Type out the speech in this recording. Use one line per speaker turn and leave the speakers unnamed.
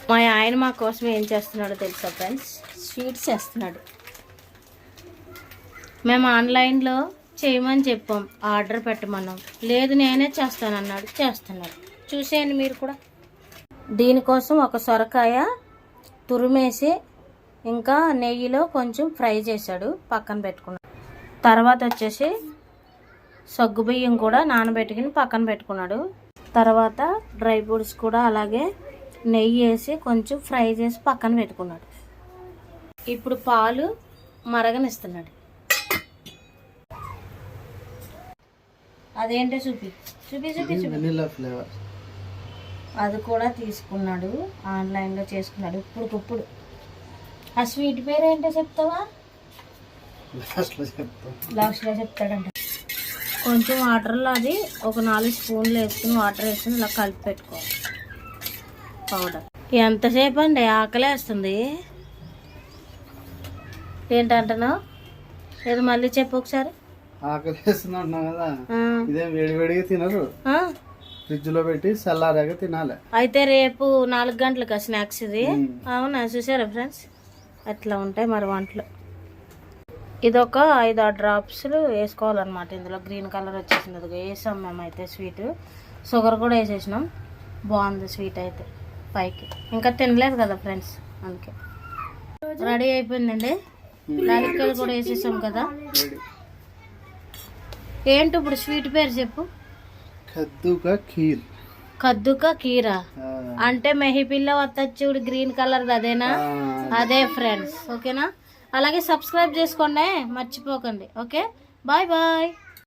మా ఆయన మా కోసం ఏం చేస్తున్నాడో తెలుసా ఫ్రెండ్స్, స్వీట్స్ చేస్తున్నాడు. మేము ఆన్లైన్లో చేయమని చెప్పాం, ఆర్డర్ పెట్టమన్నాం, లేదు నేనే చేస్తానన్నాడు, చేస్తున్నాడు. చూసేయండి మీరు కూడా. దీనికోసం ఒక సొరకాయ తురిమేసి ఇంకా నెయ్యిలో కొంచెం ఫ్రై చేశాడు, పక్కన పెట్టుకున్నాడు. తర్వాత వచ్చేసి సగ్గుబియ్యం కూడా నానబెట్టుకుని పక్కన పెట్టుకున్నాడు. తర్వాత డ్రై ఫ్రూట్స్ కూడా అలాగే నెయ్యి వేసి కొంచెం ఫ్రై చేసి పక్కన పెట్టుకున్నాడు. ఇప్పుడు పాలు మరగనిస్తున్నాడు. అదేంటో చూపి చూపి చూపి చూపి. అది కూడా తీసుకున్నాడు, ఆన్లైన్లో చేసుకున్నాడు ఇప్పుడు. ఆ స్వీట్ పేరు ఏంటో చెప్తావా? లాస్ట్లో చెప్తాడంట. కొంచెం వాటర్లో అది ఒక 4 స్పూన్లు వేసుకుని వాటర్ వేసుకుని ఇలా కలిపి పెట్టుకోవాలి పౌడర్. ఎంతసేపు అండి, ఆకలేస్తుంది. ఏంటంటున్నావు? ఏదో మళ్ళీ చెప్పు ఒకసారి.
ఆకలేస్తున్నా కదా, ఇదే వేడివేడిగా తినరు, ఫ్రిడ్జ్ లో పెట్టి చల్లారాక తినాలి.
అయితే రేపు 4 గంటలకు స్నాక్స్ ఇది. అవునా, చూసారా ఫ్రెండ్స్? అట్లా ఉంటాయి మరి వంటలు. ఇది ఒక 5-6 డ్రాప్స్లు వేసుకోవాలన్నమాట. ఇందులో గ్రీన్ కలర్ వచ్చేసింది. అది వేసాం మేమైతే స్వీట్, షుగర్ కూడా వేసేసినాం. బాగుంది స్వీట్ అయితే పైకి. ఇంకా తినలేదు కదా ఫ్రెండ్స్, అందుకే. రెడీ అయిపోయిందండి. యాలక్కాయలు కూడా వేసేసాం కదా. ఏంటి ఇప్పుడు స్వీట్ పేరు చెప్పు? కద్దుకా కీరా అంటే మెహిపిల్ల వత్తచ్చుడు గ్రీన్ కలర్ అదేనా? అదే ఫ్రెండ్స్, ఓకేనా? అలాగే సబ్స్క్రైబ్ చేసుకోండి, మర్చిపోకండి. Okay, bye bye.